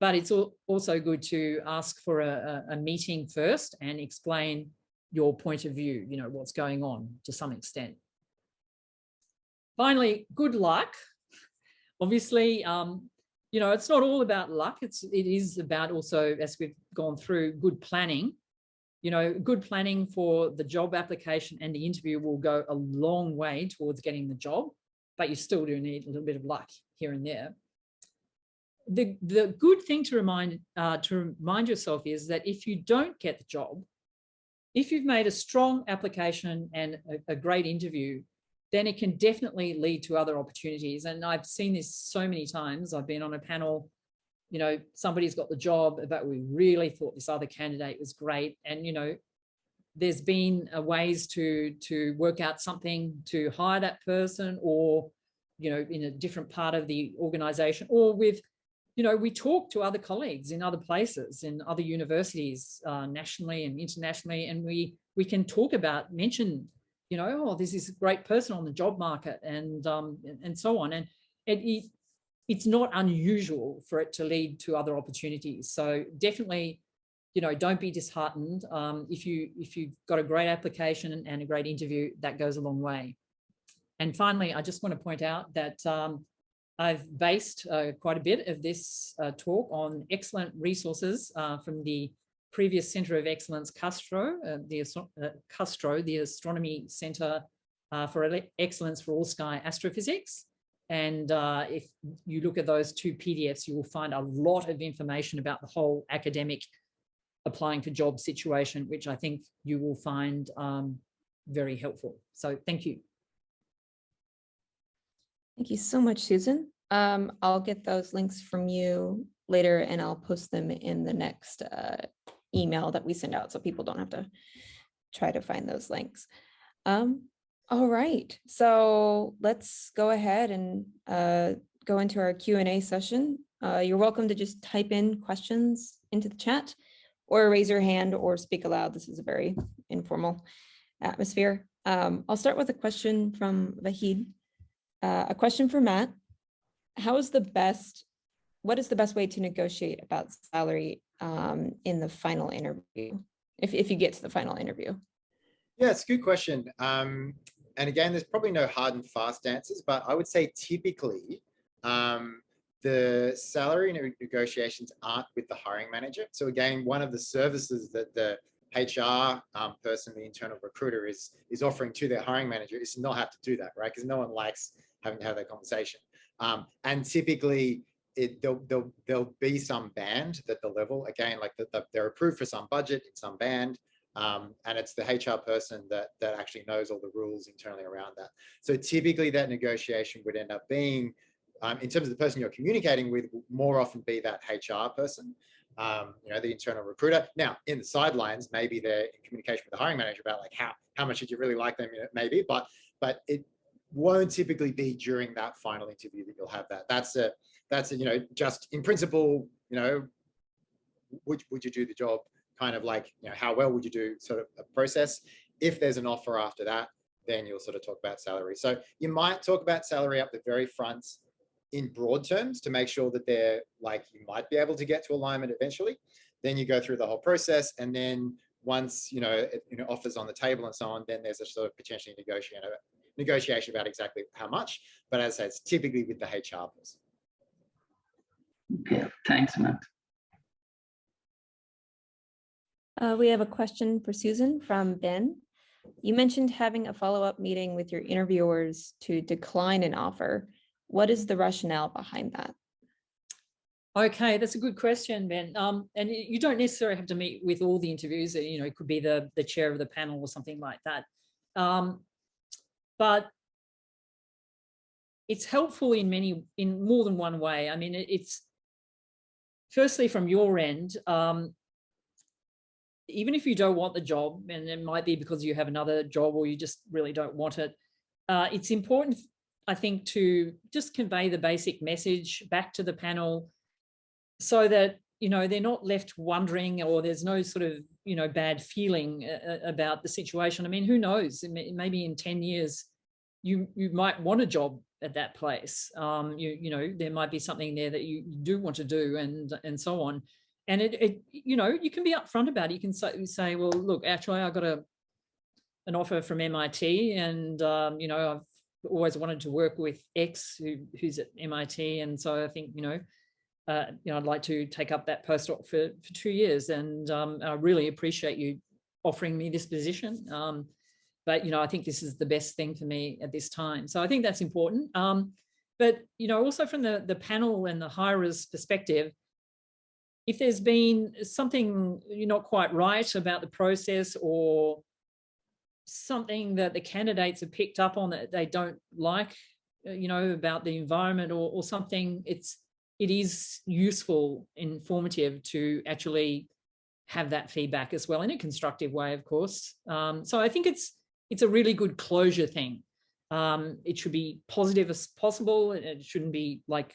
But it's also good to ask for a meeting first and explain your point of view, what's going on to some extent. Finally, good luck. Obviously, it's not all about luck. It is about also, as we've gone through, good planning. Good planning for the job application and the interview will go a long way towards getting the job, but you still do need a little bit of luck here and there. The good thing to remind yourself is that if you don't get the job, if you've made a strong application and a great interview, then it can definitely lead to other opportunities. And I've seen this so many times. I've been on a panel, somebody's got the job, but we really thought this other candidate was great. And, there's been ways to work out something to hire that person, or, in a different part of the organization, or with, we talk to other colleagues in other places, in other universities, nationally and internationally, and we can talk about, mention, oh, this is a great person on the job market, and so on. And it's not unusual for it to lead to other opportunities. So definitely, don't be disheartened. If you've got a great application and a great interview, that goes a long way. And finally, I just want to point out that I've based quite a bit of this talk on excellent resources from the previous Centre of Excellence, Castro, the Astronomy Centre for Excellence for All Sky Astrophysics. And if you look at those two PDFs, you will find a lot of information about the whole academic applying for job situation, which I think you will find very helpful. So thank you. Thank you so much, Susan. I'll get those links from you later, and I'll post them in the next email that we send out, so people don't have to try to find those links. All right, so let's go ahead and go into our Q&A session. You're welcome to just type in questions into the chat, or raise your hand, or speak aloud. This is a very informal atmosphere. I'll start with a question from Vahid. A question for Matt. What is the best way to negotiate about salary in the final interview, if you get to the final interview? Yeah, it's a good question. And again, there's probably no hard and fast answers, but I would say typically the salary negotiations aren't with the hiring manager. So again, one of the services that the HR person, the internal recruiter, is offering to their hiring manager is to not have to do that, right? Because no one likes having to have that conversation. And typically, there'll be some band that the level, again, like they're approved for some budget in some band, and it's the HR person that actually knows all the rules internally around that. So typically that negotiation would end up being, in terms of the person you're communicating with, more often be that HR person, the internal recruiter. Now, in the sidelines, maybe they're in communication with the hiring manager about like how much did you really like them, maybe, but it won't typically be during that final interview that you'll have that. That's just in principle, would you do the job, kind of like, how well would you do, sort of a process. If there's an offer after that, then you'll sort of talk about salary. So you might talk about salary up the very front in broad terms to make sure that they're like, you might be able to get to alignment eventually. Then you go through the whole process, and then once offers on the table and so on, then there's a sort of potentially negotiation about exactly how much. But as I said, it's typically with the HR person. Okay, thanks, Matt. We have a question for Susan from Ben. You mentioned having a follow-up meeting with your interviewers to decline an offer. What is the rationale behind that? Okay, that's a good question, Ben. And you don't necessarily have to meet with all the interviews. It could be the chair of the panel or something like that. But it's helpful in more than one way. I mean, it's firstly from your end. Even if you don't want the job, and it might be because you have another job or you just really don't want it, it's important, I think, to just convey the basic message back to the panel so that, you know, they're not left wondering, or there's no sort of, you know, bad feeling about the situation. I mean, who knows? Maybe in 10 years, you might want a job at that place. You know, there might be something there that you do want to do, and so on. And it you know, you can be upfront about it. You can say, well, look, actually, I got an offer from MIT, and you know, I've always wanted to work with X who's at MIT, and so I think, you know, I'd like to take up that postdoc for 2 years, and I really appreciate you offering me this position. But, you know, I think this is the best thing for me at this time. So I think that's important. But, you know, also from the panel and the hirer's perspective, if there's been something not quite right about the process, or something that the candidates have picked up on that they don't like, you know, about the environment, or something, it is useful, informative to actually have that feedback as well, in a constructive way, of course. So I think it's a really good closure thing. It should be positive as possible. It shouldn't be like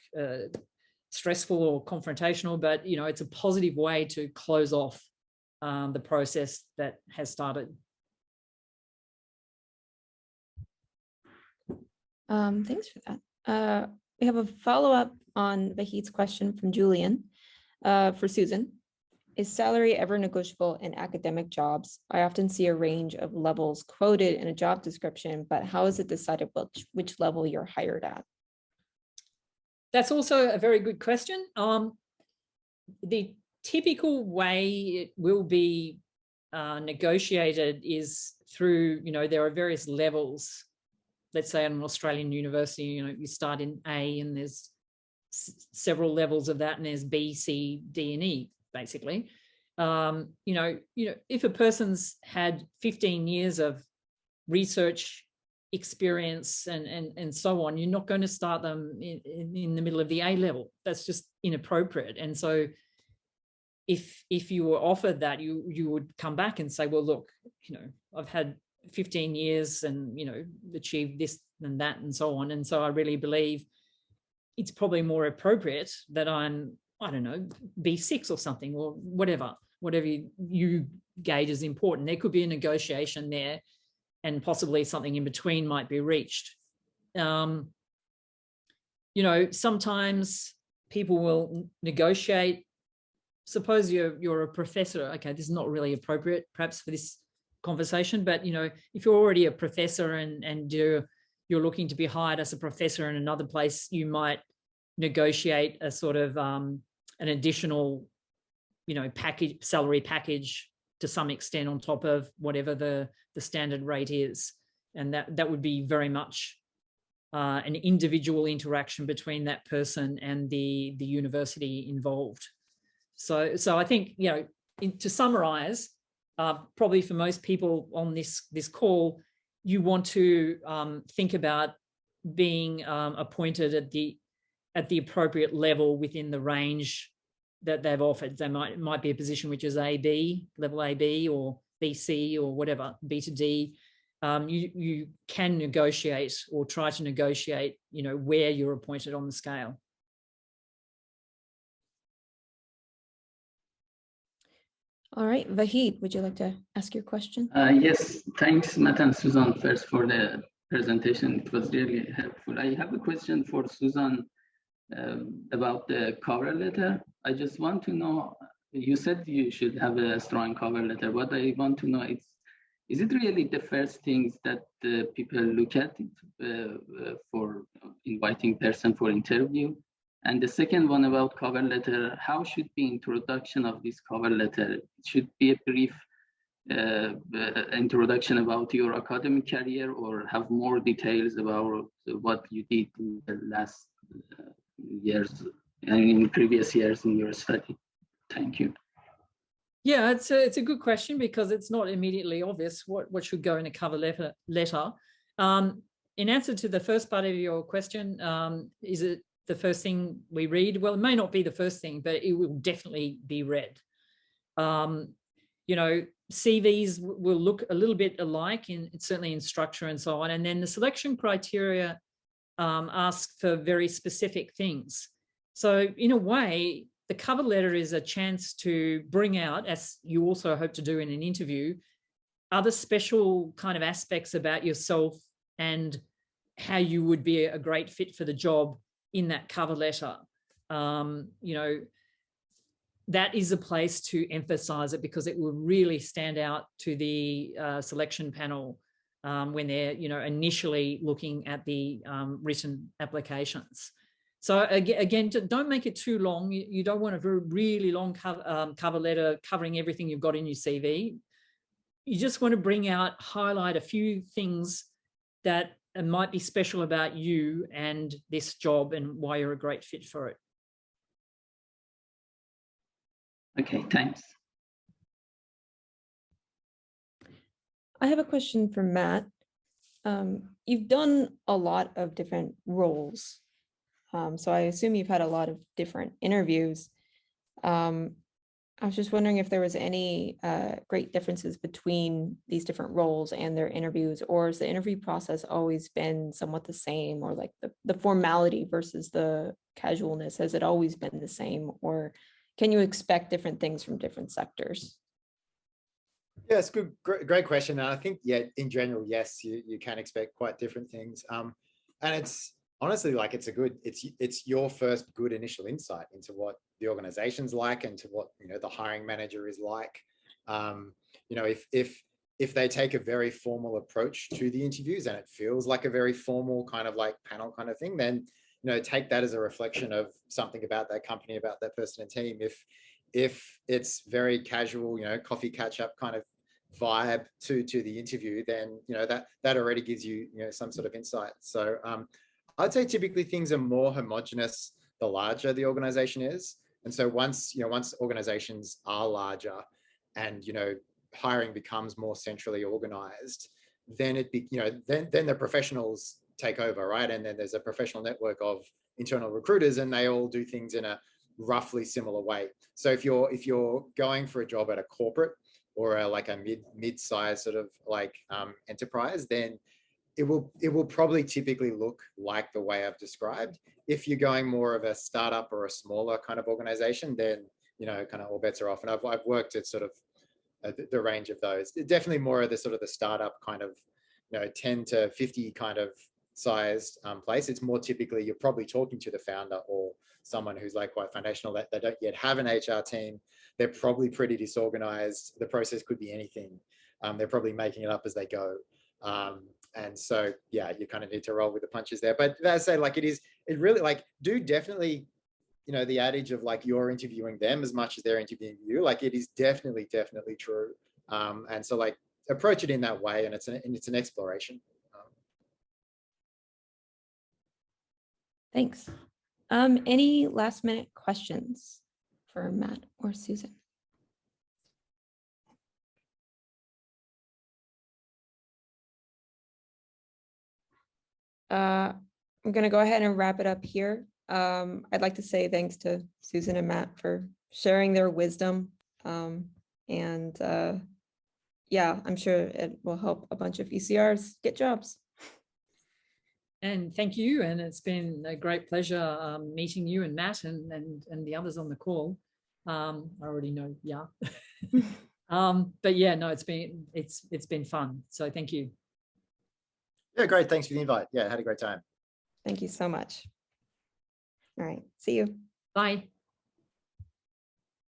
stressful or confrontational, but, you know, it's a positive way to close off the process that has started. Thanks for that. We have a follow-up on Vahid's question from Julian for Susan. Is salary ever negotiable in academic jobs? I often see a range of levels quoted in a job description, but how is it decided which level you're hired at? That's also a very good question. The typical way it will be negotiated is through, you know, there are various levels. Let's say at an Australian university, you know, you start in A, and there's several levels of that, and there's B, C, D, and E, basically. You know, if a person's had 15 years of research experience and so on, you're not going to start them in the middle of the A level. That's just inappropriate. And so if you were offered that, you would come back and say, well, look, you know, I've had 15 years and, you know, achieved this and that and so on. And so I really believe it's probably more appropriate that I'm, I don't know, B6 or something, or whatever you gauge as important. There could be a negotiation there, and possibly something in between might be reached. You know, sometimes people will negotiate. Suppose you're a professor. Okay, this is not really appropriate perhaps for this conversation, but, you know, if you're already a professor and you're looking to be hired as a professor in another place, you might negotiate a sort of an additional, you know, salary package to some extent on top of whatever the standard rate is, and that would be very much an individual interaction between that person and the university involved. So I think, you know, to summarize, probably for most people on this call, you want to think about being appointed at the appropriate level within the range that they've offered. It might be a position which is AB, level AB, or BC, or whatever, B to D. You can negotiate, or try to negotiate, you know, where you're appointed on the scale. All right, Vahid, would you like to ask your question? Yes, thanks, Matt and Susan, first for the presentation. It was really helpful. I have a question for Susan about the cover letter. I just want to know, you said you should have a strong cover letter. What I want to know is it really the first things that people look at for inviting person for interview? And the second one about cover letter, how should be introduction of this cover letter? It should be a brief introduction about your academic career, or have more details about what you did in the last years and in previous years in your study? Thank you. Yeah, it's a good question, because it's not immediately obvious what should go in a cover letter. In answer to the first part of your question, is it the first thing we read? Well, it may not be the first thing, but it will definitely be read. You know, CVs will look a little bit alike, certainly in structure and so on. And then the selection criteria ask for very specific things. So in a way, the cover letter is a chance to bring out, as you also hope to do in an interview, other special kind of aspects about yourself and how you would be a great fit for the job in that cover letter. You know, that is a place to emphasize it, because it will really stand out to the selection panel when they're, you know, initially looking at the written applications. So again, don't make it too long. You don't want a very really long cover letter covering everything you've got in your CV. You just want to highlight a few things that might be special about you and this job and why you're a great fit for it. Okay, thanks. I have a question for Matt. You've done a lot of different roles. So I assume you've had a lot of different interviews. I was just wondering if there was any great differences between these different roles and their interviews, or has the interview process always been somewhat the same, or like the formality versus the casualness, has it always been the same, or can you expect different things from different sectors? Yes, good, great question. And I think, yeah, in general, yes, you can expect quite different things. And it's honestly like it's your first good initial insight into what the organization's like and to what, you know, the hiring manager is like. You know, if they take a very formal approach to the interviews and it feels like a very formal kind of like panel kind of thing, then, you know, take that as a reflection of something about that company, about that person and team. If it's very casual, you know, coffee catch up kind of vibe to the interview, then, you know, that already gives you, you know, some sort of insight. So I'd say typically things are more homogenous the larger the organization is. And so once organizations are larger and, you know, hiring becomes more centrally organized, then then the professionals take over, right? And then there's a professional network of internal recruiters and they all do things in a roughly similar way. So if you're going for a job at a corporate or like a mid-sized sort of like enterprise, then it will probably typically look like the way I've described. If you're going more of a startup or a smaller kind of organization, then, you know, kind of all bets are off. And I've worked at sort of the range of those. Definitely more of the sort of the startup kind of, you know, 10 to 50 kind of sized place. It's more typically you're probably talking to the founder or someone who's like quite foundational, that they don't yet have an HR team. They're probably pretty disorganized. The process could be anything. They're probably making it up as they go. And so, yeah, you kind of need to roll with the punches there. But as I say, like it really like, do definitely, you know, the adage of like you're interviewing them as much as they're interviewing you, like it is definitely true. And so like approach it in that way, and it's an exploration. Thanks. Any last minute questions for Matt or Susan? I'm going to go ahead and wrap it up here. I'd like to say thanks to Susan and Matt for sharing their wisdom. Yeah, I'm sure it will help a bunch of ECRs get jobs. And thank you. And it's been a great pleasure meeting you and Matt and the others on the call. I already know, yeah. But yeah, no, it's been fun. So thank you. Yeah, great. Thanks for the invite. Yeah, had a great time. Thank you so much. All right, see you. Bye.